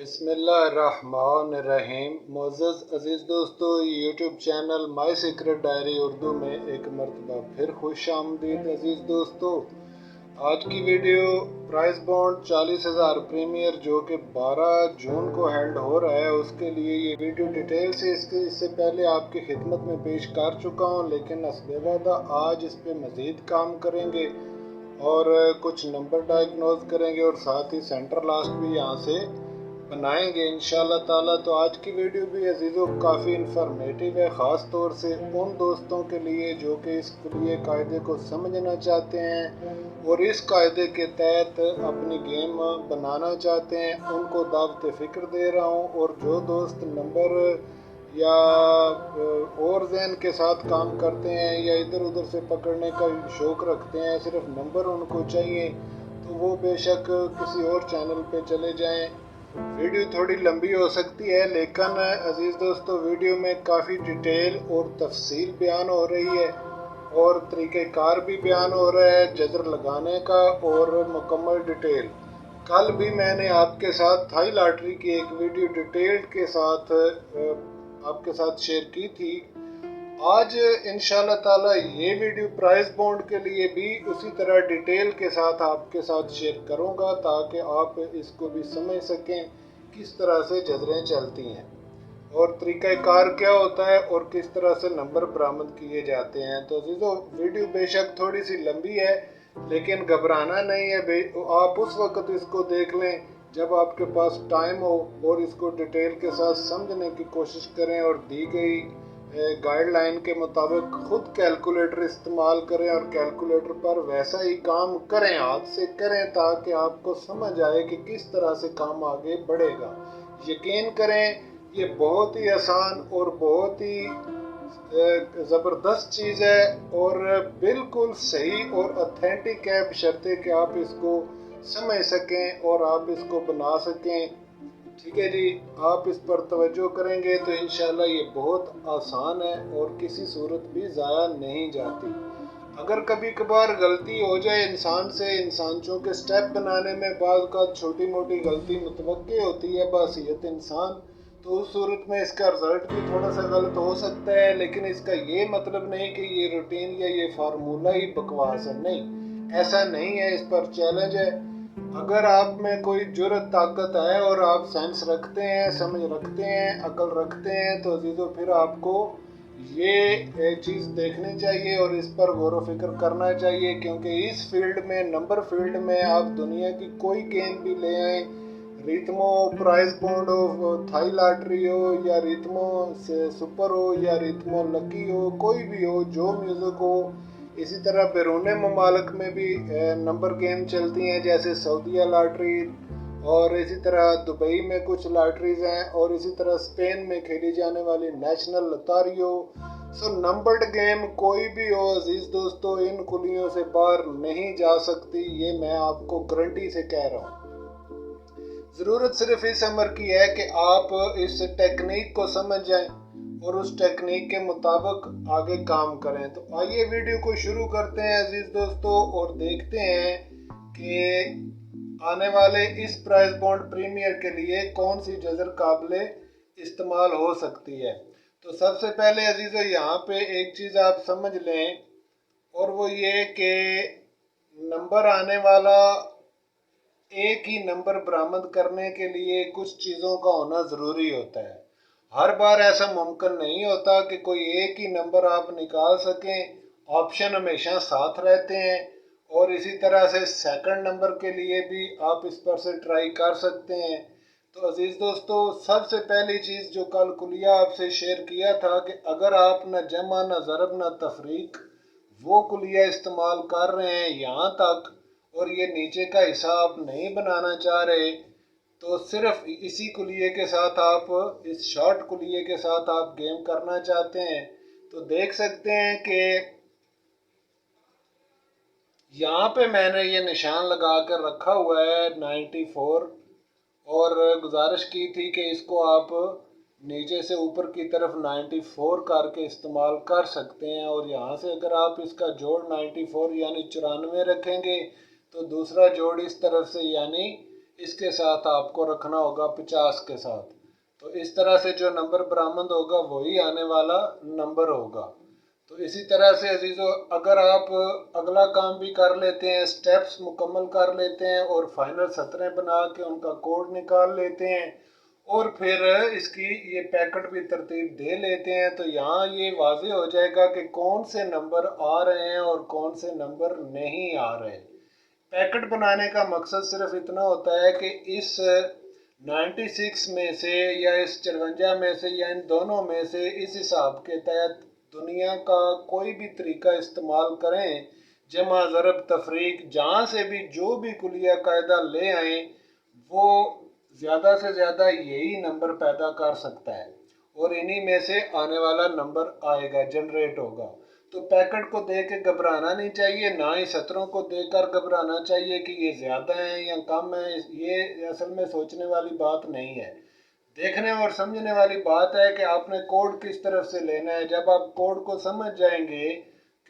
बिस्मिल्लाहिर्रहमानिर्रहीम। मोअज़्ज़ज़ अज़ीज़ दोस्तों, YouTube channel my secret diary Urdu में एक मरतबा फिर खुश आमदीद। अज़ीज़ दोस्तों, आज की वीडियो प्राइस बॉन्ड 40,000 प्रीमियर जो कि 12 जून को हेल्ड हो रहा है, उसके लिए ये वीडियो डिटेल से इससे पहले आपकी खिदमत में पेश कर चुका हूँ, लेकिन असबेवादा आज इस पर मज़ीद काम करेंगे और कुछ नंबर डायग्नोज करेंगे और साथ ही सेंटर लास्ट भी यहाँ से बनाएंगे इंशाल्लाह ताला। तो आज की वीडियो भी अजीज़ों काफ़ी इंफॉर्मेटिव है, ख़ास तौर से उन दोस्तों के लिए जो कि इस लिए कायदे को समझना चाहते हैं और इस कायदे के तहत अपनी गेम बनाना चाहते हैं। उनको दावत फ़िक्र दे रहा हूँ। और जो दोस्त नंबर या और जहन के साथ काम करते हैं या इधर उधर से पकड़ने का शौक़ रखते हैं, सिर्फ नंबर उनको चाहिए, तो वो बेशक किसी और चैनल पे चले जाएं। वीडियो थोड़ी लंबी हो सकती है, लेकिन अजीज़ दोस्तों वीडियो में काफ़ी डिटेल और तफसील बयान हो रही है और तरीक़ेकार भी बयान हो रहा है जजर लगाने का और मुकम्मल डिटेल। कल भी मैंने आपके साथ थाई लॉटरी की एक वीडियो डिटेल के साथ आपके साथ शेयर की थी। आज इंशाल्लाह ताला ये वीडियो प्राइस बॉन्ड के लिए भी उसी तरह डिटेल के साथ आपके साथ शेयर करूंगा, ताकि आप इसको भी समझ सकें किस तरह से जजरें चलती हैं और तरीक़ाकार क्या होता है और किस तरह से नंबर बरामद किए जाते हैं। तो अज़ीज़ों, वीडियो बेशक थोड़ी सी लंबी है, लेकिन घबराना नहीं है। आप उस वक्त इसको देख लें जब आपके पास टाइम हो और इसको डिटेल के साथ समझने की कोशिश करें और दी गई गाइडलाइन के मुताबिक खुद कैलकुलेटर इस्तेमाल करें और कैलकुलेटर पर वैसा ही काम करें, हाथ से करें, ताकि आपको समझ आए कि किस तरह से काम आगे बढ़ेगा। यकीन करें, ये बहुत ही आसान और बहुत ही ज़बरदस्त चीज़ है और बिल्कुल सही और ऑथेंटिक है, बशर्ते कि आप इसको समझ सकें और आप इसको बना सकें। ठीक है जी, आप इस पर तवज्जो करेंगे तो इंशाल्लाह ये बहुत आसान है और किसी सूरत भी ज़ाया नहीं जाती। अगर कभी कभार गलती हो जाए इंसान से, इंसान चूँकि स्टेप बनाने में बाज़ का छोटी मोटी गलती मुतवक्के होती है बहसीयत इंसान, तो उस सूरत में इसका रिज़ल्ट भी थोड़ा सा गलत हो सकता है, लेकिन इसका ये मतलब नहीं कि ये रूटीन या ये फार्मूला ही बकवास है। नहीं, ऐसा नहीं है। इस पर चैलेंज है। अगर आप में कोई जुर्रत ताकत है और आप सेंस रखते हैं, समझ रखते हैं, अकल रखते हैं, तो अजीज़ों फिर आपको ये चीज़ देखनी चाहिए और इस पर गौर व फिक्र करना चाहिए, क्योंकि इस फील्ड में, नंबर फील्ड में, आप दुनिया की कोई गेम भी ले आएँ, रिथमो प्राइस बॉन्ड हो, थाई लॉटरी हो या रिथमो से सुपर हो या रिथमो लकी हो, कोई भी हो, जो म्यूज़िक हो, इसी तरह बैरून ममालिक में भी नंबर गेम चलती हैं, जैसे सऊदीया लॉटरी, और इसी तरह दुबई में कुछ लॉटरीज हैं, और इसी तरह स्पेन में खेली जाने वाली नेशनल लतारियो। सो नंबर्ड गेम कोई भी हो अजीज़ दोस्तों, इन कुलियों से बाहर नहीं जा सकती, ये मैं आपको गारंटी से कह रहा हूँ। ज़रूरत सिर्फ इस अमर की है कि आप इस टेक्निक को समझ जाएं और उस टेक्निक के मुताबिक आगे काम करें। तो आइए वीडियो को शुरू करते हैं अजीज़ दोस्तों और देखते हैं कि आने वाले इस प्राइस बॉन्ड प्रीमियर के लिए कौन सी जजर काबिले इस्तेमाल हो सकती है। तो सबसे पहले अजीज़ों, यहाँ पे एक चीज़ आप समझ लें, और वो ये कि नंबर आने वाला, एक ही नंबर बरामद करने के लिए कुछ चीज़ों का होना ज़रूरी होता है। हर बार ऐसा मुमकिन नहीं होता कि कोई एक ही नंबर आप निकाल सकें। ऑप्शन हमेशा साथ रहते हैं और इसी तरह से सेकंड नंबर के लिए भी आप इस पर से ट्राई कर सकते हैं। तो अजीज़ दोस्तों, सबसे पहली चीज़ जो कल कुलिया आपसे शेयर किया था कि अगर आप न जमा न ज़रब न तफरीक वो कुलिया इस्तेमाल कर रहे हैं यहाँ तक और ये नीचे का हिस्सा आप नहीं बनाना चाह रहे, तो सिर्फ इसी कुलिये के साथ आप, इस शॉर्ट कुलिये के साथ आप गेम करना चाहते हैं, तो देख सकते हैं कि यहाँ पे मैंने ये निशान लगा कर रखा हुआ है 94, और गुजारिश की थी कि इसको आप नीचे से ऊपर की तरफ 94 करके इस्तेमाल कर सकते हैं। और यहाँ से अगर आप इसका जोड़ 94 यानी 94 रखेंगे, तो दूसरा जोड़ इस तरफ से यानी इसके साथ आपको रखना होगा 50 के साथ। तो इस तरह से जो नंबर बरामद होगा वही आने वाला नंबर होगा। तो इसी तरह से अजीज़ों, अगर आप अगला काम भी कर लेते हैं, स्टेप्स मुकम्मल कर लेते हैं और फाइनल सतरें बना के उनका कोड निकाल लेते हैं और फिर इसकी ये पैकेट भी तरतीब दे लेते हैं, तो यहाँ ये वाज़ेह हो जाएगा कि कौन से नंबर आ रहे हैं और कौन से नंबर नहीं आ रहे। पैकेट बनाने का मकसद सिर्फ इतना होता है कि इस 96 में से या इस 54 में से या इन दोनों में से इस हिसाब के तहत दुनिया का कोई भी तरीका इस्तेमाल करें, जमा ज़रब तफरीक, जहाँ से भी जो भी कुलिया कायदा ले आएँ, वो ज़्यादा से ज़्यादा यही नंबर पैदा कर सकता है और इन्हीं में से आने वाला नंबर आएगा, जनरेट होगा। तो पैकेट को देख के घबराना नहीं चाहिए, ना ही सत्रों को देखकर घबराना चाहिए कि ये ज़्यादा हैं या कम हैं। ये असल में सोचने वाली बात नहीं है। देखने और समझने वाली बात है कि आपने कोड किस तरफ से लेना है। जब आप कोड को समझ जाएंगे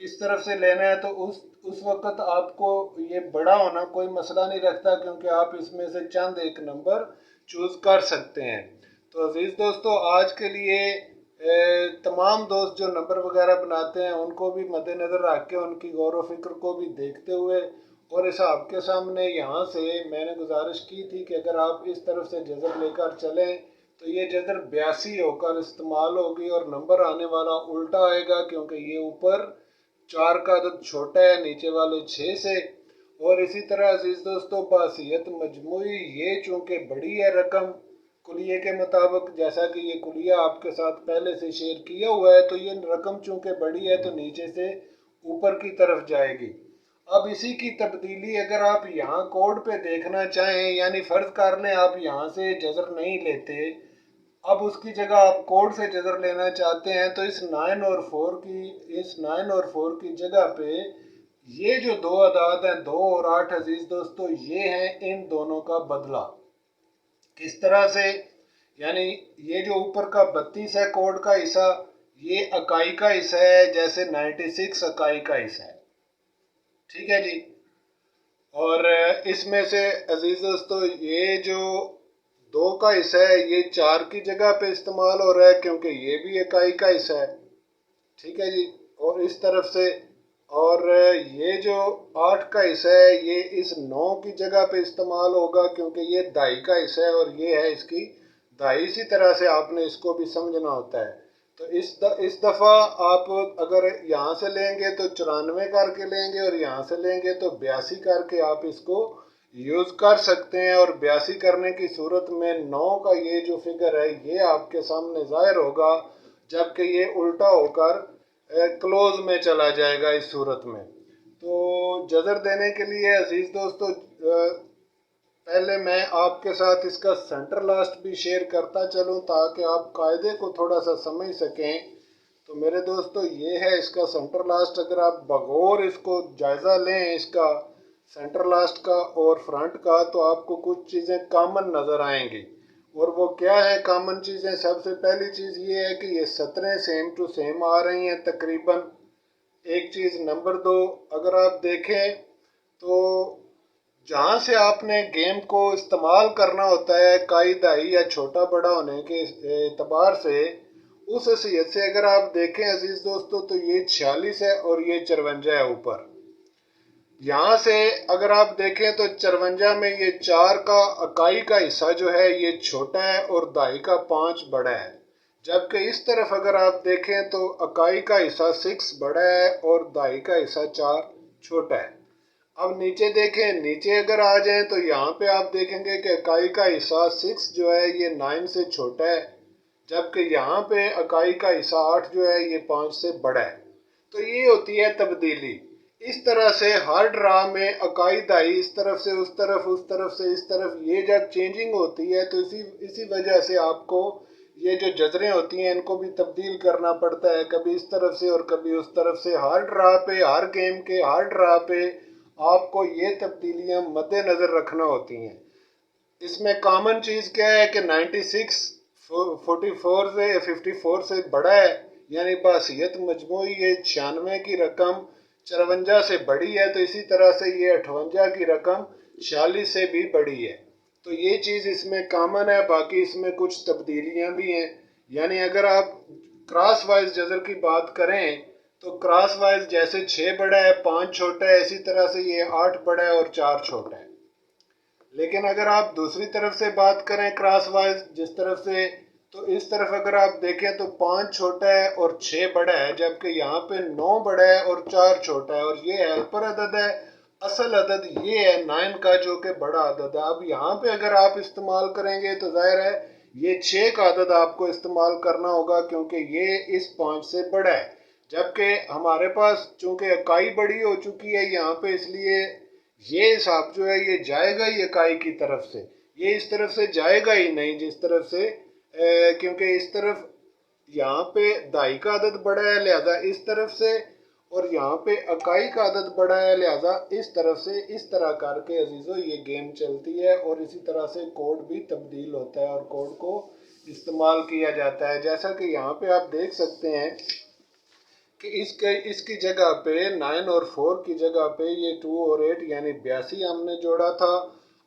किस तरफ से लेना है, तो उस वक्त आपको ये बड़ा होना कोई मसला नहीं रखता, क्योंकि आप इसमें से चंद एक नंबर चूज़ कर सकते हैं। तो अजीज़ दोस्तों, आज के लिए तमाम दोस्त जो नंबर वगैरह बनाते हैं उनको भी मद्देनज़र रख के उनकी गौर व फिक्र को भी देखते हुए और इस आपके सामने यहाँ से मैंने गुजारिश की थी कि अगर आप इस तरफ से जज़र लेकर चलें तो ये जज़र 82 होकर इस्तेमाल होगी और नंबर आने वाला उल्टा आएगा, क्योंकि ये ऊपर 4 का अदद छोटा है नीचे वाले 6 से। और इसी तरह अजीज़ दोस्तों, बासियत मजमूई ये चूँकि बड़ी है रकम कुलिये के मुताबिक, जैसा कि ये कुलिया आपके साथ पहले से शेयर किया हुआ है, तो ये रकम चूँकि बड़ी है तो नीचे से ऊपर की तरफ जाएगी। अब इसी की तब्दीली अगर आप यहाँ कोड पे देखना चाहें, यानी फ़र्ज़ कर लें आप यहाँ से जज़र नहीं लेते, अब उसकी जगह आप कोड से जज़र लेना चाहते हैं, तो इस 9 और 4 की जगह पे ये जो दो अदाद हैं 2 और 8 अजीज़ दोस्तों, ये हैं इन दोनों का बदला। किस तरह से? यानी ये जो ऊपर का 32 है कोड का हिस्सा, ये इकाई का हिस्सा है, जैसे 96 इकाई का हिस्सा है। ठीक है जी। और इसमें से अजीज दोस्तों, ये जो 2 का हिस्सा है ये 4 की जगह पे इस्तेमाल हो रहा है, क्योंकि ये भी इकाई का हिस्सा है। ठीक है जी। और इस तरफ से, और ये जो 8 का हिस्सा है ये इस 9 की जगह पे इस्तेमाल होगा, क्योंकि ये दाई का हिस्सा है और ये है इसकी दाई। इसी तरह से आपने इसको भी समझना होता है। तो इस दफ़ा आप अगर यहाँ से लेंगे तो 94 करके लेंगे और यहाँ से लेंगे तो 82 करके आप इसको यूज़ कर सकते हैं। और 82 करने की सूरत में 9 का ये जो फिगर है ये आपके सामने ज़ाहिर होगा, जबकि ये उल्टा होकर क्लोज में चला जाएगा इस सूरत में। तो जज़र देने के लिए अजीज़ दोस्तों, पहले मैं आपके साथ इसका सेंटर लास्ट भी शेयर करता चलूं ताकि आप कायदे को थोड़ा सा समझ सकें। तो मेरे दोस्तों, ये है इसका सेंटर लास्ट। अगर आप बगौर इसको जायज़ा लें इसका सेंटर लास्ट का और फ्रंट का, तो आपको कुछ चीज़ें कॉमन नज़र आएंगी। और वो क्या है कॉमन चीज़ें? सबसे पहली चीज़ ये है कि ये सतरें सेम टू सेम आ रही हैं तकरीबन। एक चीज़। नंबर 2, अगर आप देखें तो जहाँ से आपने गेम को इस्तेमाल करना होता है काई दाई या छोटा बड़ा होने के एतबार से, उस हैसियत से अगर आप देखें अजीज़ दोस्तों, तो ये 46 है और ये 54 है ऊपर। यहाँ से अगर आप देखें तो 54 में ये 4 का इकाई का हिस्सा जो है ये छोटा है और दाई का 5 बड़ा है। जबकि इस तरफ अगर आप देखें तो इकाई का हिस्सा 6 बड़ा है और दाई का हिस्सा 4 छोटा है। अब नीचे देखें, नीचे अगर आ जाएं तो यहाँ पे आप देखेंगे कि इकाई का हिस्सा 6 जो है ये 9 से छोटा है, जबकि यहाँ पे इकाई का हिस्सा 8 जो है ये 5 से बड़ा है। तो ये होती है तब्दीली। इस तरह से हर ड्रा में इकाई दाई इस तरफ से उस तरफ, उस तरफ से इस तरफ, ये जब चेंजिंग होती है तो इसी वजह से आपको ये जो जजरें होती हैं इनको भी तब्दील करना पड़ता है, कभी इस तरफ से और कभी उस तरफ से। हर ड्रा पे, हर गेम के हर ड्रा पे आपको ये तब्दीलियां मद्देनज़र रखना होती हैं। इसमें कॉमन चीज़ क्या है कि 96 54 से बड़ा है, यानी बासियत मजमूई ये 96 की रकम 54 से बड़ी है, तो इसी तरह से ये 58 की रकम 46 से भी बड़ी है। تو یہ چیز اس میں کامن ہے، باقی اس میں کچھ تبدیلیاں بھی ہیں. یعنی اگر آپ کراس وائز جذر کی بات کریں تو کراس وائز جیسے 6 بڑا ہے 5 چھوٹا ہے، اسی طرح سے یہ 8 بڑا ہے اور 4 چھوٹا ہے. لیکن اگر آپ دوسری طرف سے بات کریں کراس وائز جس طرف سے، تو اس طرف اگر آپ دیکھیں تو 5 چھوٹا ہے اور 6 بڑا ہے، جبکہ یہاں پہ 9 بڑا ہے اور 4 چھوٹا ہے، اور یہ ہیلپر عدد ہے. اصل عدد یہ ہے 9 کا جو کہ بڑا عدد ہے. اب یہاں پہ اگر آپ استعمال کریں گے تو ظاہر ہے یہ 6 کا عدد آپ کو استعمال کرنا ہوگا کیونکہ یہ اس 5 سے بڑا ہے. جبکہ ہمارے پاس چونکہ اکائی بڑی ہو چکی ہے یہاں پہ، اس لیے یہ حساب جو ہے یہ جائے گا ہی اکائی کی طرف سے، یہ اس طرف سے جائے گا ہی نہیں جس طرف سے، کیونکہ اس طرف یہاں پہ دہائی کا عدد بڑا ہے لہذا اس طرف سے، اور یہاں پہ اکائی کا عدد بڑا ہے لہذا اس طرف سے. اس طرح کر کے عزیزو یہ گیم چلتی ہے، اور اسی طرح سے کوڈ بھی تبدیل ہوتا ہے اور کوڈ کو استعمال کیا جاتا ہے. جیسا کہ یہاں پہ آپ دیکھ سکتے ہیں کہ اس کی جگہ پہ 9 اور 4 کی جگہ پہ یہ 2 اور 8 یعنی 82 ہم نے جوڑا تھا.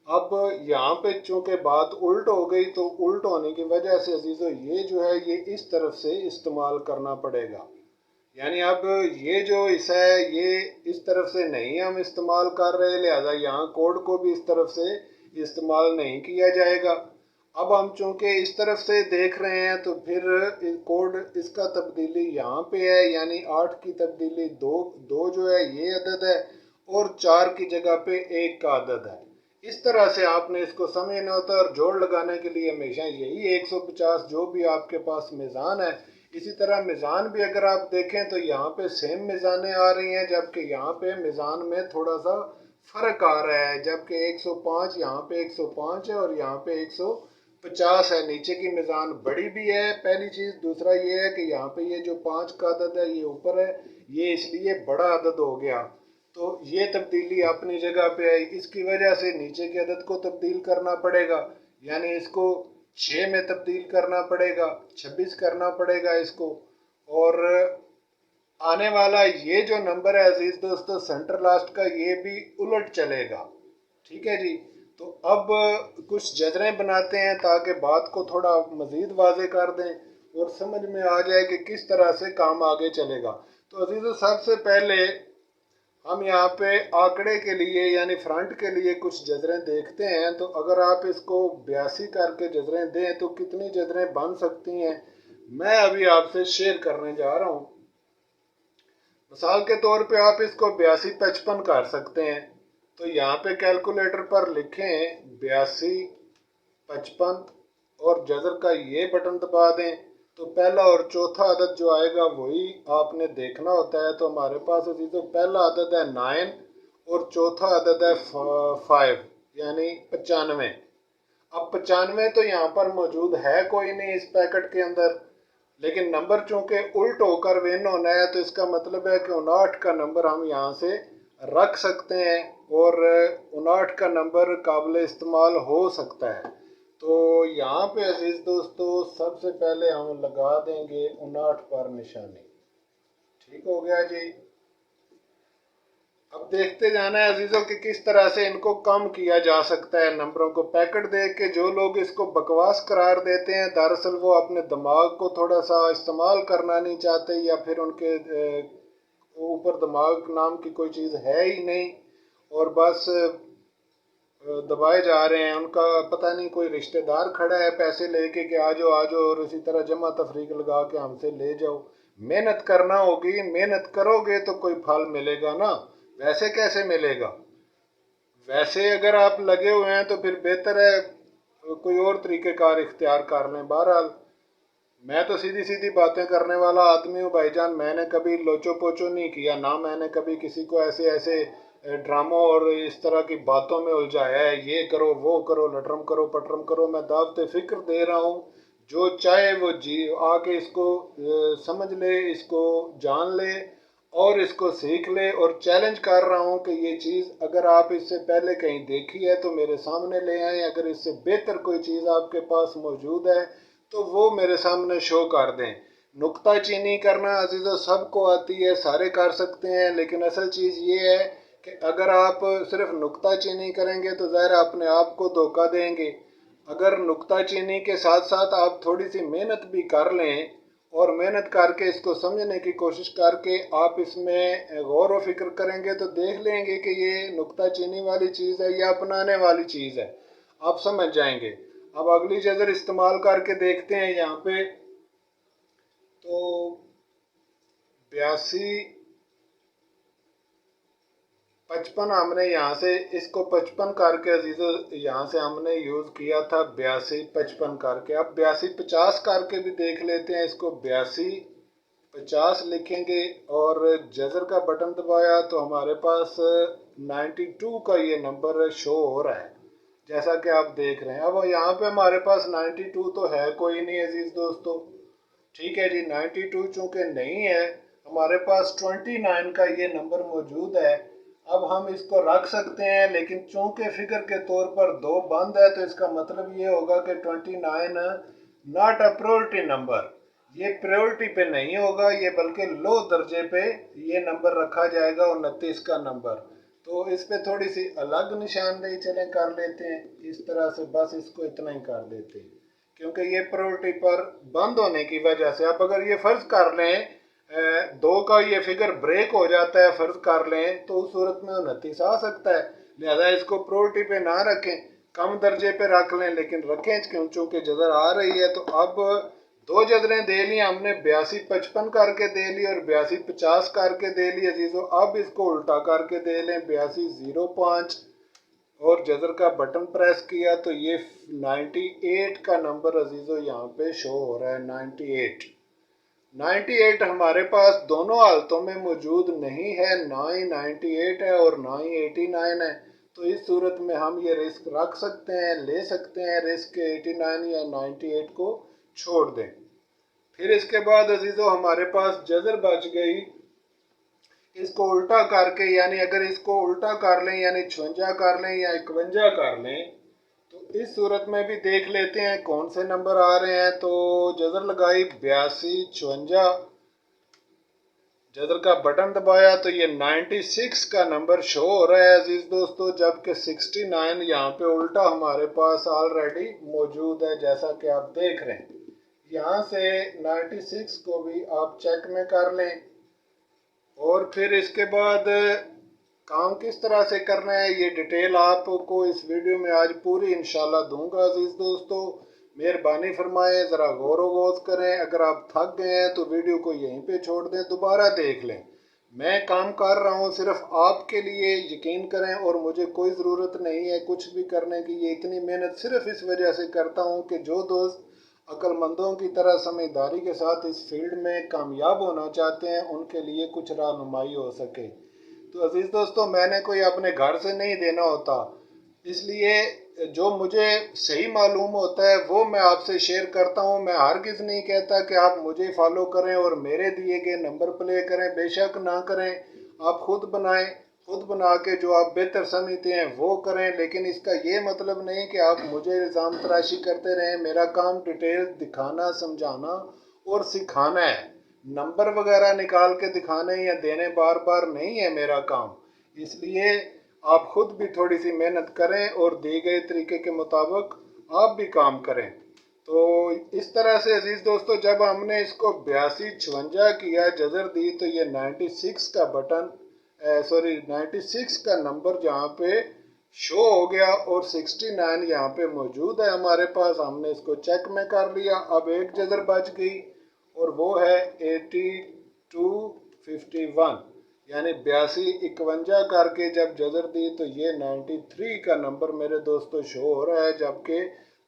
اب یہاں پہ چونکہ بات الٹ ہو گئی تو الٹ ہونے کی وجہ سے عزیزو یہ جو ہے یہ اس طرف سے استعمال کرنا پڑے گا. یعنی اب یہ جو حصہ ہے یہ اس طرف سے نہیں ہم استعمال کر رہے، لہذا یہاں کوڈ کو بھی اس طرف سے استعمال نہیں کیا جائے گا. اب ہم چونکہ اس طرف سے دیکھ رہے ہیں تو پھر کوڈ اس کا تبدیلی یہاں پہ ہے، یعنی 8 کی تبدیلی 2 جو ہے یہ عدد ہے، اور 4 کی جگہ پہ 1 کا عدد ہے. اس طرح سے آپ نے اس کو سمجھنا ہوتا ہے، اور جوڑ لگانے کے لیے ہمیشہ یہی 150 جو بھی آپ کے پاس میزان ہے. اسی طرح میزان بھی اگر آپ دیکھیں تو یہاں پہ سیم میزانیں آ رہی ہیں، جبکہ یہاں پہ میزان میں تھوڑا سا فرق آ رہا ہے، جبکہ 105 یہاں پہ 105 ہے اور یہاں پہ 150 ہے. نیچے کی میزان بڑی بھی ہے پہلی چیز. دوسرا یہ ہے کہ یہاں پہ یہ جو 5 کا عدد ہے یہ اوپر ہے، یہ اس لیے بڑا عدد ہو گیا. تو یہ تبدیلی اپنی جگہ پہ آئی. اس کی وجہ سے نیچے کے عدد کو تبدیل کرنا پڑے گا، یعنی اس کو 6 میں تبدیل کرنا پڑے گا، 26 کرنا پڑے گا اس کو. اور آنے والا یہ جو نمبر ہے عزیز دوستو سینٹر لاسٹ کا، یہ بھی الٹ چلے گا. ٹھیک ہے جی. تو اب کچھ جذریں بناتے ہیں تاکہ بات کو تھوڑا مزید واضح کر دیں اور سمجھ میں آ جائے کہ کس طرح سے کام آگے چلے گا. تو عزیزو سب سے پہلے ہم یہاں پہ آنکڑے کے لیے یعنی فرنٹ کے لیے کچھ جذریں دیکھتے ہیں. تو اگر آپ اس کو 82 کر کے جذریں دیں تو کتنی جذریں بن سکتی ہیں میں ابھی آپ سے شیئر کرنے جا رہا ہوں. مثال کے طور پہ آپ اس کو 82 55 کر سکتے ہیں. تو یہاں پہ کیلکولیٹر پر لکھیں 82 55 اور جذر کا یہ بٹن دبا دیں تو پہلا اور چوتھا عدد جو آئے گا وہی آپ نے دیکھنا ہوتا ہے. تو ہمارے پاس عزیزو پہلا عدد ہے 9 اور چوتھا عدد ہے 5 یعنی 95. اب 95 تو یہاں پر موجود ہے کوئی نہیں اس پیکٹ کے اندر، لیکن نمبر چونکہ الٹ ہو کر ون ہونا ہے تو اس کا مطلب ہے کہ 59 کا نمبر ہم یہاں سے رکھ سکتے ہیں، اور 59 کا نمبر قابل استعمال ہو سکتا ہے. تو یہاں پہ عزیز دوستو سب سے پہلے ہم لگا دیں گے 59 پر نشانی. ٹھیک ہو گیا جی. اب دیکھتے جانا ہے عزیزوں کہ کس طرح سے ان کو کم کیا جا سکتا ہے نمبروں کو. پیکٹ دیکھ کے جو لوگ اس کو بکواس قرار دیتے ہیں دراصل وہ اپنے دماغ کو تھوڑا سا استعمال کرنا نہیں چاہتے، یا پھر ان کے اوپر دماغ نام کی کوئی چیز ہے ہی نہیں اور بس دبائے جا رہے ہیں. ان کا پتہ نہیں کوئی رشتہ دار کھڑا ہے پیسے لے کے کہ آجو آجو، اور اسی طرح جمع تفریق لگا کے ہم سے لے جاؤ. محنت کرنا ہوگی، محنت کرو گے تو کوئی پھل ملے گا نا. ویسے کیسے ملے گا؟ ویسے اگر آپ لگے ہوئے ہیں تو پھر بہتر ہے کوئی اور طریقہ کار اختیار کر لیں. بہرحال میں تو سیدھی سیدھی باتیں کرنے والا آدمی ہوں بھائی جان، میں نے کبھی لوچو پوچو نہیں کیا، نہ میں نے کبھی کسی کو ایسے ڈراموں اور اس طرح کی باتوں میں الجھایا ہے یہ کرو وہ کرو لٹرم کرو پٹرم کرو. میں دعوت فکر دے رہا ہوں، جو چاہے وہ جی آ کے اس کو سمجھ لے، اس کو جان لے اور اس کو سیکھ لے. اور چیلنج کر رہا ہوں کہ یہ چیز اگر آپ اس سے پہلے کہیں دیکھی ہے تو میرے سامنے لے آئیں، اگر اس سے بہتر کوئی چیز آپ کے پاس موجود ہے تو وہ میرے سامنے شو کر دیں. نکتہ چینی کرنا عزیزو سب کو آتی ہے، سارے کر سکتے ہیں، لیکن اصل چیز یہ ہے کہ اگر آپ صرف نکتہ چینی کریں گے تو ظاہر اپنے آپ کو دھوکہ دیں گے۔ اگر نکتہ چینی کے ساتھ ساتھ آپ تھوڑی سی محنت بھی کر لیں اور محنت کر کے اس کو سمجھنے کی کوشش کر کے آپ اس میں غور و فکر کریں گے تو دیکھ لیں گے کہ یہ نکتہ چینی والی چیز ہے یا اپنانے والی چیز ہے، آپ سمجھ جائیں گے۔ اب اگلی جذر استعمال کر کے دیکھتے ہیں یہاں پہ، تو 55 ہم نے یہاں سے اس کو 55 کر کے عزیزو یہاں سے ہم نے یوز کیا تھا 52 55 کر کے۔ اب 52 50 کر کے بھی دیکھ لیتے ہیں، اس کو 52 50 لکھیں گے اور جذر کا بٹن دبایا تو ہمارے پاس 92 کا یہ نمبر شو ہو رہا ہے جیسا کہ آپ دیکھ رہے ہیں۔ اب یہاں پہ ہمارے پاس 92 تو ہے کوئی نہیں عزیز دوستو، ٹھیک ہے جی، 92 چونکہ نہیں ہے ہمارے پاس 29 کا یہ نمبر موجود ہے۔ اب ہم اس کو رکھ سکتے ہیں، لیکن چونکہ فگر کے طور پر 2 بند ہے تو اس کا مطلب یہ ہوگا کہ 29 ناٹ اے پریورٹی نمبر، یہ پریورٹی پہ نہیں ہوگا، یہ بلکہ لو درجے پہ یہ نمبر رکھا جائے گا 29 کا نمبر۔ تو اس پہ تھوڑی سی الگ نشاندہی چلیں کر لیتے ہیں، اس طرح سے بس اس کو اتنا ہی کر دیتے ہیں کیونکہ یہ پریورٹی پر بند ہونے کی وجہ سے۔ اب اگر یہ فرض کر لیں 2 کا یہ فگر بریک ہو جاتا ہے، فرض کر لیں تو اس صورت میں 29 آ سکتا ہے، لہذا اس کو پریورٹی پہ نہ رکھیں، کم درجے پہ رکھ لیں، لیکن رکھیں چونکہ جذر آ رہی ہے۔ تو اب 2 جذریں دے لی ہم نے، 82 55 کر کے دے لی اور 82 50 کر کے دے لی عزیزو۔ اب اس کو الٹا کر کے دے لیں، 82 05 اور جذر کا بٹن پریس کیا تو یہ 98 کا نمبر عزیزو یہاں پہ شو ہو رہا ہے۔ 98 ہمارے پاس دونوں حالتوں میں موجود نہیں ہے، نہ ہی 98 ہے اور نہ ہی 89 ہے، تو اس صورت میں ہم یہ رسک رکھ سکتے ہیں، لے سکتے ہیں رسک 89 یا 98 کو چھوڑ دیں۔ پھر اس کے بعد عزیزو ہمارے پاس جذر بچ گئی، اس کو الٹا کر کے، یعنی اگر اس کو الٹا کر لیں یعنی 56 کر لیں یا 51 کر لیں تو اس صورت میں بھی دیکھ لیتے ہیں کون سے نمبر آ رہے ہیں۔ تو جذر لگائی 82 56، جذر کا بٹن دبایا تو یہ 96 کا نمبر شو ہو رہا ہے عزیز دوستو، جبکہ 69 یہاں پہ الٹا ہمارے پاس آلریڈی موجود ہے جیسا کہ آپ دیکھ رہے ہیں۔ یہاں سے 96 کو بھی آپ چیک میں کر لیں اور پھر اس کے بعد کام کس طرح سے کرنا ہے یہ ڈیٹیل آپ کو اس ویڈیو میں آج پوری انشاءاللہ دوں گا عزیز دوستو۔ مہربانی فرمائیں ذرا غور و غوض کریں، اگر آپ تھک گئے ہیں تو ویڈیو کو یہیں پہ چھوڑ دیں، دوبارہ دیکھ لیں۔ میں کام کر رہا ہوں صرف آپ کے لیے، یقین کریں، اور مجھے کوئی ضرورت نہیں ہے کچھ بھی کرنے کی، یہ اتنی محنت صرف اس وجہ سے کرتا ہوں کہ جو دوست عقل مندوں کی طرح سمجھداری کے ساتھ اس فیلڈ میں کامیاب ہونا چاہتے ہیں ان کے لیے کچھ رہنمائی ہو سکے۔ تو عزیز دوستو میں نے کوئی اپنے گھر سے نہیں دینا ہوتا، اس لیے جو مجھے صحیح معلوم ہوتا ہے وہ میں آپ سے شیئر کرتا ہوں۔ میں ہرگز نہیں کہتا کہ آپ مجھے فالو کریں اور میرے دیے گئے نمبر پلے کریں، بے شک نہ کریں، آپ خود بنائیں، خود بنا کے جو آپ بہتر سمجھتے ہیں وہ کریں، لیکن اس کا یہ مطلب نہیں کہ آپ مجھے الزام تراشی کرتے رہیں۔ میرا کام ڈیٹیل دکھانا، سمجھانا اور سکھانا ہے، نمبر وغیرہ نکال کے دکھانے یا دینے بار بار نہیں ہے میرا کام، اس لیے آپ خود بھی تھوڑی سی محنت کریں اور دیے گئے طریقے کے مطابق آپ بھی کام کریں۔ تو اس طرح سے عزیز دوستو جب ہم نے اس کو 82 56 کیا، جذر دی، تو یہ 96 کا بٹن 96 کا نمبر جہاں پہ شو ہو گیا اور 69 یہاں پہ موجود ہے ہمارے پاس، ہم نے اس کو چیک میں کر لیا۔ اب ایک جذر بچ گئی اور وہ ہے 82 51، یعنی 82 51 کر کے جب جذر دی تو یہ 93 کا نمبر میرے دوستو شو ہو رہا ہے، جبکہ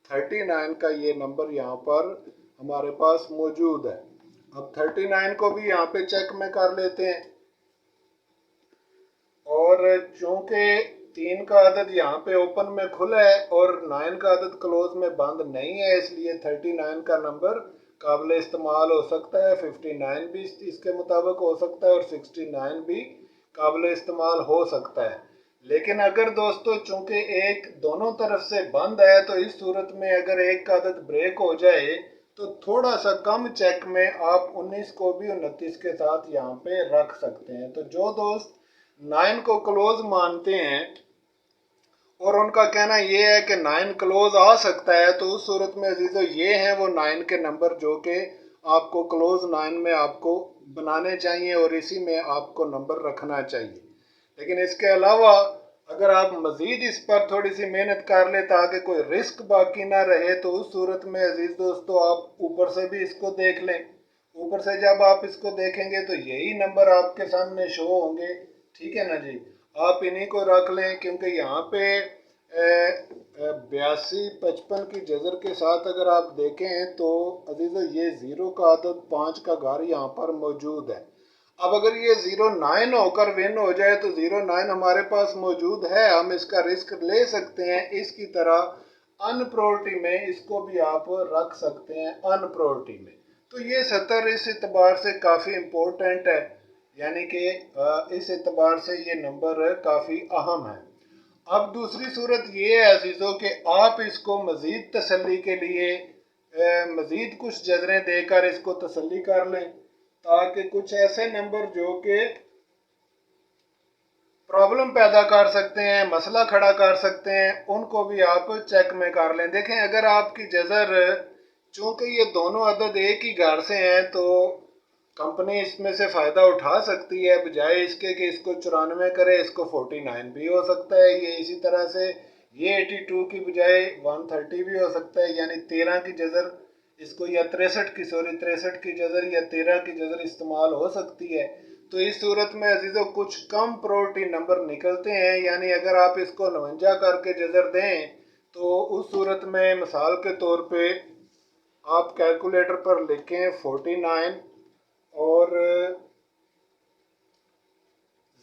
39 کا یہ نمبر یہاں پر ہمارے پاس موجود ہے۔ اب 39 کو بھی یہاں پہ چیک میں کر لیتے ہیں، اور چونکہ 3 کا عدد یہاں پہ اوپن میں کھلا ہے اور 9 کا عدد کلوز میں بند نہیں ہے، اس لیے 39 کا نمبر قابل استعمال ہو سکتا ہے، 59 بھی اس کے مطابق ہو سکتا ہے اور 69 بھی قابل استعمال ہو سکتا ہے۔ لیکن اگر دوستو چونکہ ایک دونوں طرف سے بند ہے تو اس صورت میں اگر ایک کا عدد بریک ہو جائے تو تھوڑا سا کم چیک میں آپ 19 کو بھی 29 کے ساتھ یہاں پہ رکھ سکتے ہیں۔ تو جو دوست 9 को क्लोज मानते हैं और उनका कहना ये है कि 9 क्लोज आ सकता है, तो उस सूरत में अजीजों ये हैं वो 9 के नंबर जो कि आपको क्लोज 9 में आपको बनाने चाहिए और इसी में आपको नंबर रखना चाहिए। लेकिन इसके अलावा अगर आप मज़ीद इस पर थोड़ी सी मेहनत कर ले ताकि कोई रिस्क बाकी ना रहे, तो उस सूरत में अजीज़ दोस्तों आप ऊपर से भी इसको देख लें। ऊपर से जब आप इसको देखेंगे तो यही नंबर आपके सामने शो होंगे, ठीक है ना जी। आप इन्हीं को रख लें क्योंकि यहाँ पे 82-55 की जजर के साथ अगर आप देखें तो अजीज़ों ये ज़ीरो का अदद 5 का घर यहाँ पर मौजूद है। अब अगर ये 09 होकर विन हो जाए तो 09 हमारे पास मौजूद है, हम इसका रिस्क ले सकते हैं। इसकी तरह अनप्रोरिटी में इसको भी आप रख सकते हैं, अनप्रोरिटी में। तो ये 70 इस एतबार से काफ़ी इम्पोर्टेंट है, यानी कि इस एतबार से ये नंबर काफ़ी अहम है। अब दूसरी सूरत ये है अजीज़ों कि आप इसको मज़ीद तसल्ली के लिए मज़ीद कुछ जजरें देकर इसको तसल्ली कर लें, ताकि कुछ ऐसे नंबर जो कि प्रॉब्लम पैदा कर सकते हैं, मसला खड़ा कर सकते हैं, उनको भी आप चेक में कर लें। देखें अगर आपकी जजर, चूंकि ये दोनों अदद एक ही घर से हैं, तो कंपनी इसमें से फ़ायदा उठा सकती है, बजाय इसके कि इसको 94 करे इसको 49 भी हो सकता है। ये इसी तरह से ये 82 की बजाय 130 भी हो सकता है, यानी 13 की जजर इसको या 63 की जजर या 13 की जजर इस्तेमाल हो सकती है। तो इस सूरत में अजीज़ों कुछ कम प्रोटी नंबर निकलते हैं, यानी अगर आप इसको 49 करके जजर दें तो उस सूरत में मिसाल के तौर पे आप कैलकुलेटर पर लिखें 49 और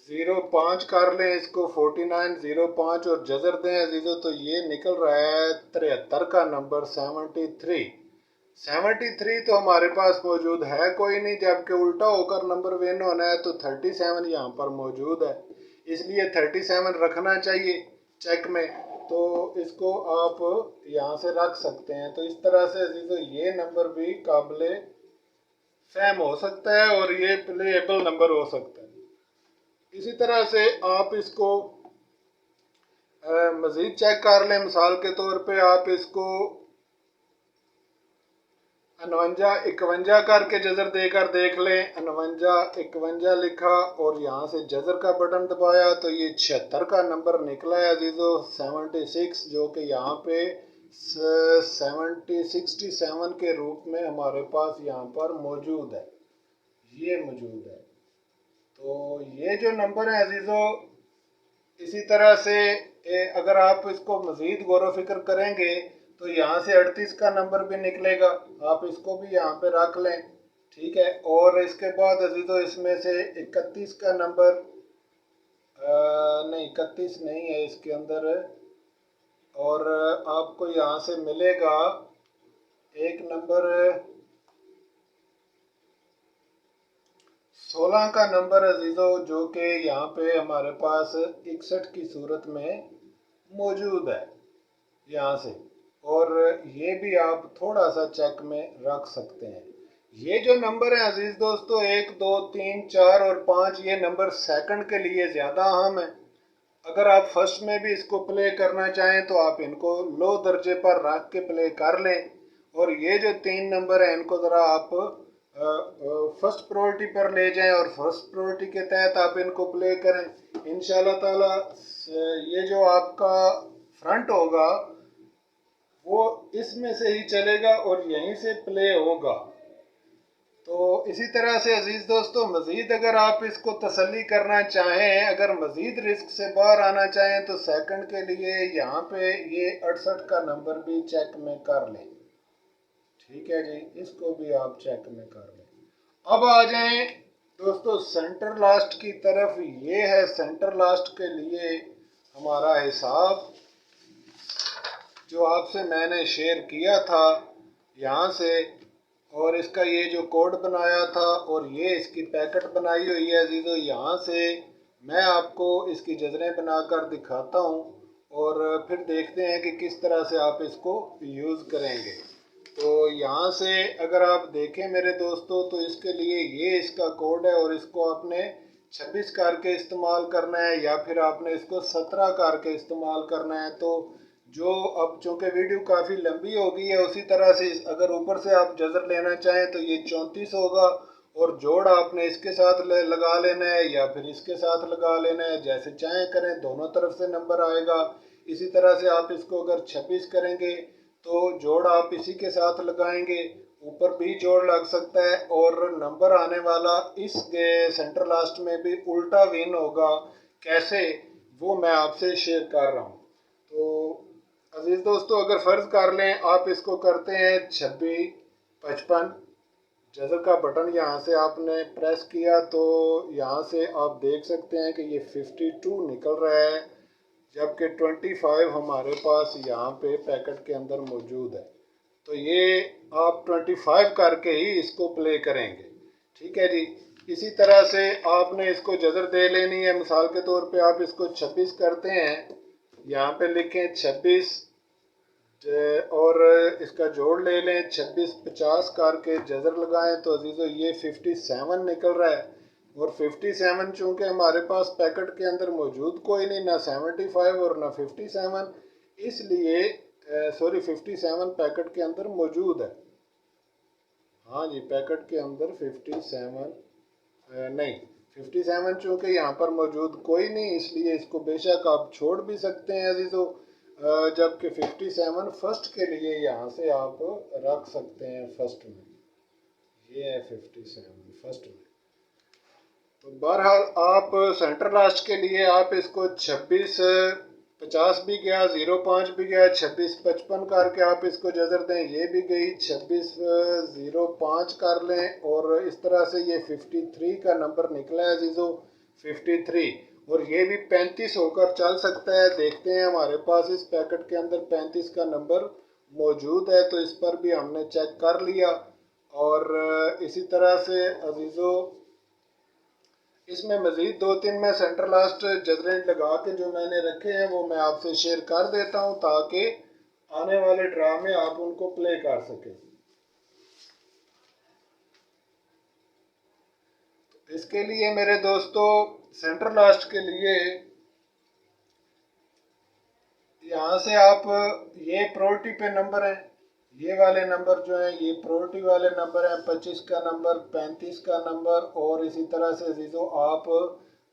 05 कर लें इसको, 4905 और जजर दें अजीज़ों, तो ये निकल रहा है 73 का नंबर 73 तो हमारे पास मौजूद है कोई नहीं, जबकि उल्टा होकर नंबर विन होना है तो 37 यहाँ पर मौजूद है, इसलिए 37 रखना चाहिए चेक में। तो इसको आप यहाँ से रख सकते हैं। तो इस तरह से अजीज़ों ये नंबर भी काबिल फहम हो सकता है और ये प्लेएबल नंबर हो सकता है। इसी तरह से आप इसको मज़ीद चेक कर लें। मिसाल के तौर पे आप इसको 59-51 करके जजर देकर देख लें। 59-51 लिखा और यहाँ से जजर का बटन दबाया तो ये 76 का नंबर निकला है अजीज़ों, 76, जो कि यहाँ पे 67 के रूप में हमारे पास यहाँ पर मौजूद है, ये मौजूद है। तो ये जो नंबर है अजीज़ों, इसी तरह से अगर आप इसको मज़ीद गौर व फिक्र करेंगे तो यहाँ से 38 का नंबर भी निकलेगा, आप इसको भी यहाँ पे रख लें, ठीक है। और इसके बाद अजीज़ों इसमें से 31 का नंबर, नहीं 31 नहीं है इसके अंदर, और आपको यहाँ से मिलेगा एक नंबर 16 का नंबर अजीज़ों, जो कि यहाँ पे हमारे पास 61 की सूरत में मौजूद है यहाँ से, और ये भी आप थोड़ा सा चेक में रख सकते हैं। ये जो नंबर है अजीज़ दोस्तों 1, 2, 3, 4 और 5, ये नंबर सेकंड के लिए ज़्यादा अहम है। अगर आप फर्स्ट में भी इसको प्ले करना चाहें तो आप इनको लो दर्जे पर रख के प्ले कर लें, और ये जो 3 नंबर हैं इनको ज़रा आप फर्स्ट प्रायोरिटी पर ले जाएं और फर्स्ट प्रायोरिटी के तहत आप इनको प्ले करें। इंशाल्लाह ताला ये जो आपका फ्रंट होगा वो इसमें से ही चलेगा और यहीं से प्ले होगा। तो इसी तरह से अजीज़ दोस्तों मज़ीद अगर आप इसको तसल्ली करना चाहें, अगर मज़ीद रिस्क से बाहर आना चाहें तो सेकंड के लिए यहाँ पे ये 68 का नंबर भी चेक में कर लें, ठीक है जी, इसको भी आप चेक में कर लें। अब आ जाएं दोस्तों सेंटर लास्ट की तरफ। ये है सेंटर लास्ट के लिए हमारा हिसाब जो आपसे मैंने शेयर किया था यहाँ से, और इसका ये जो कोड बनाया था और ये इसकी पैकेट बनाई हुई है अजीज़ों। यहाँ से मैं आपको इसकी जजरें बनाकर दिखाता हूँ और फिर देखते हैं कि किस तरह से आप इसको यूज़ करेंगे। तो यहाँ से अगर आप देखें मेरे दोस्तों तो इसके लिए ये इसका कोड है और इसको आपने 26 करके इस्तेमाल करना है या फिर आपने इसको 17 करके इस्तेमाल करना है। तो जो अब चूँकि वीडियो काफ़ी लंबी हो गई है, उसी तरह से अगर ऊपर से आप जज़र लेना चाहें तो ये 34 होगा और जोड़ आपने इसके साथ लगा लेना है या फिर इसके साथ लगा लेना है, जैसे चाहें करें, दोनों तरफ से नंबर आएगा। इसी तरह से आप इसको अगर 26 करेंगे तो जोड़ आप इसी के साथ लगाएंगे, ऊपर भी जोड़ लग सकता है और नंबर आने वाला इस सेंटर लास्ट में भी उल्टा विन होगा। कैसे, वो मैं आपसे शेयर कर रहा हूँ। तो अजीज दोस्तों, अगर फ़र्ज़ कर लें आप इसको करते हैं 26 55, जज़र का बटन यहाँ से आपने प्रेस किया तो यहाँ से आप देख सकते हैं कि ये 52 निकल रहा है, जबकि 25 हमारे पास यहाँ पे पैकेट के अंदर मौजूद है। तो ये आप 25 करके ही इसको प्ले करेंगे, ठीक है जी। इसी तरह से आपने इसको जज़र दे लेनी है। मिसाल के तौर पे आप इसको 26 करते हैं, यहाँ पे लिखें 26 और इसका जोड़ ले लें 26 50 करके जज़र लगाएं तो अजीज़ो ये 57 निकल रहा है। और 57 चूँकि हमारे पास पैकेट के अंदर मौजूद कोई नहीं, ना 75 और ना 57, इसलिए 57 पैकेट के अंदर मौजूद है। हाँ जी, पैकेट के अंदर 57 नहीं, 57 चूँकि यहाँ पर मौजूद कोई नहीं, इसलिए इसको बेशक आप छोड़ भी सकते हैं अजीज़ो, जबकि 57 फर्स्ट के लिए यहाँ से आप रख सकते हैं फर्स्ट में। ये है 57 फर्स्ट में। तो बहरहाल आप सेंटर लास्ट के लिए आप इसको 26 50 भी गया, 05 भी गया, 26 55 करके आप इसको जज़र दें, ये भी गई, 26 05 कर लें और इस तरह से ये 53 का नंबर निकला है अजीज़ो, 53। और ये भी 35 होकर चल सकता है। देखते हैं, हमारे पास इस पैकेट के अंदर 35 का नंबर मौजूद है, तो इस पर भी हमने चेक कर लिया। और इसी तरह से अजीज़ो इसमें मज़ीद 2-3 मैं सेंटर लास्ट जजरें लगा के जो मैंने रखे हैं वो मैं आपसे शेयर कर देता हूँ, ताकि आने वाले ड्रा में आप उनको प्ले कर सकें। इसके लिए मेरे दोस्तों, सेंटर लास्ट के लिए यहाँ से आप ये प्रायोरिटी पे नंबर है, ये वाले नंबर जो है ये प्रायोरिटी वाले नंबर हैं, 25 का नंबर, 35 का नंबर, और इसी तरह से अजीज़ों आप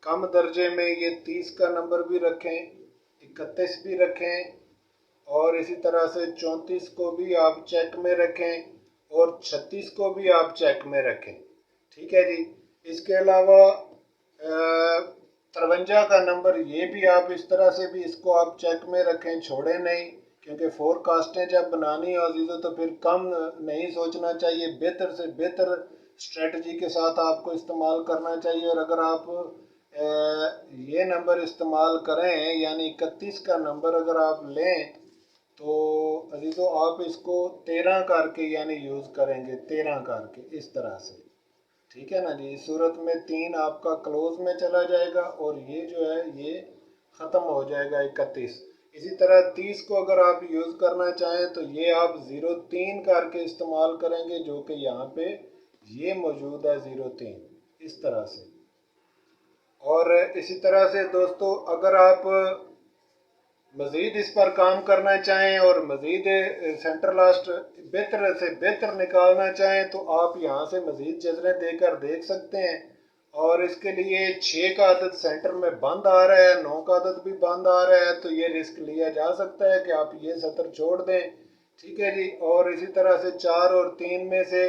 कम दर्जे में ये 30 का नंबर भी रखें, 31 भी रखें, और इसी तरह से 34 को भी आप चेक में रखें और 36 को भी आप चेक में रखें, ठीक है जी। इसके अलावा 53 का नंबर, ये भी आप इस तरह से भी इसको आप चेक में रखें, छोड़ें नहीं, क्योंकि फोरकास्टें जब बनानी हो अजीज़ों तो फिर कम नहीं सोचना चाहिए, बेहतर से बेहतर स्ट्रेटजी के साथ आपको इस्तेमाल करना चाहिए। और अगर आप ये नंबर इस्तेमाल करें, यानी 31 का नंबर अगर आप लें तो अजीज़ों आप इसको 13 करके यानी यूज़ करेंगे, 13 करके इस तरह से, ठीक है ना जी। इस सूरत में 3 आपका क्लोज में चला जाएगा और ये जो है ये ख़त्म हो जाएगा 31। इसी तरह 30 को अगर आप यूज़ करना चाहें तो ये आप 03 करके इस्तेमाल करेंगे, जो कि यहाँ पे ये मौजूद है 03, इस तरह से। और इसी तरह से दोस्तों, अगर आप मज़ीद इस पर काम करना चाहें और मज़ीद सेंटर लास्ट बेहतर से बेहतर निकालना चाहें तो आप यहाँ से मज़ीद जजरें देकर देख सकते हैं। और इसके लिए 6 का अदद सेंटर में बंद आ रहा है, 9 का अदद भी बंद आ रहा है, तो ये रिस्क लिया जा सकता है कि आप ये सतर छोड़ दें, ठीक है जी। और इसी तरह से 4 और 3 में से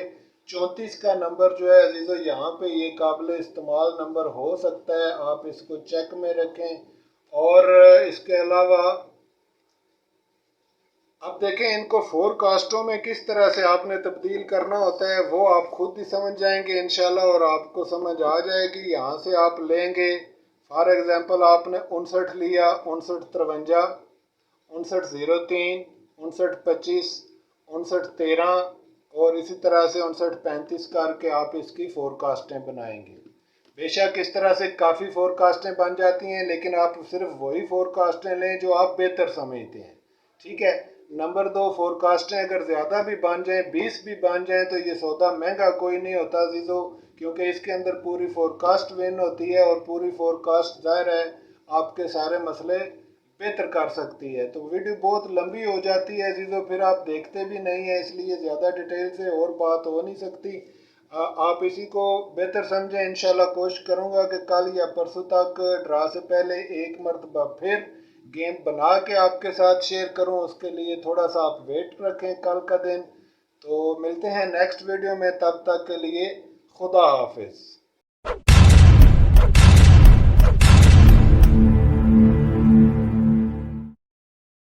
34 का नंबर जो है अजीज़ों, यहाँ पे ये काबिल इस्तेमाल नंबर हो सकता है, आप इसको चेक में रखें। और इसके अलावा अब देखें, इनको फोरकास्टों में किस तरह से आपने तब्दील करना होता है वो आप खुद ही समझ जाएंगे इंशाल्लाह, और आपको समझ आ जाएगी। यहाँ से आप लेंगे, फॉर एग्जांपल आपने 59 लिया, 59 53, 59 03, 59 25, 59 13 और इसी तरह से 59 35 करके आप इसकी फोरकास्टें बनाएंगे। बेशक इस तरह से काफ़ी फोरकास्टें बन जाती हैं, लेकिन आप सिर्फ वही फोरकास्टें लें जो आप बेहतर समझते हैं, ठीक है। नंबर 2, फोरकास्टें अगर ज़्यादा भी बन जाएं, 20 भी बन जाएं, तो ये सौदा महंगा कोई नहीं होता अजीज़ों, क्योंकि इसके अंदर पूरी फोरकास्ट विन होती है और पूरी फोरकास्ट ज़ाहिर है आपके सारे मसले बेहतर कर सकती है। तो वीडियो बहुत लंबी हो जाती है अजीज़ों, फिर आप देखते भी नहीं हैं, इसलिए ज़्यादा डिटेल से और बात हो नहीं सकती। आप इसी को बेहतर समझें। इंशाल्लाह कोशिश करूँगा कि कल या परसों तक ड्रा से पहले एक मरतबा फिर गेम बना के आपके साथ शेयर करूँ। उसके लिए थोड़ा सा आप वेट रखें कल का दिन। तो मिलते हैं नेक्स्ट वीडियो में, तब तक के लिए खुदा हाफिज़।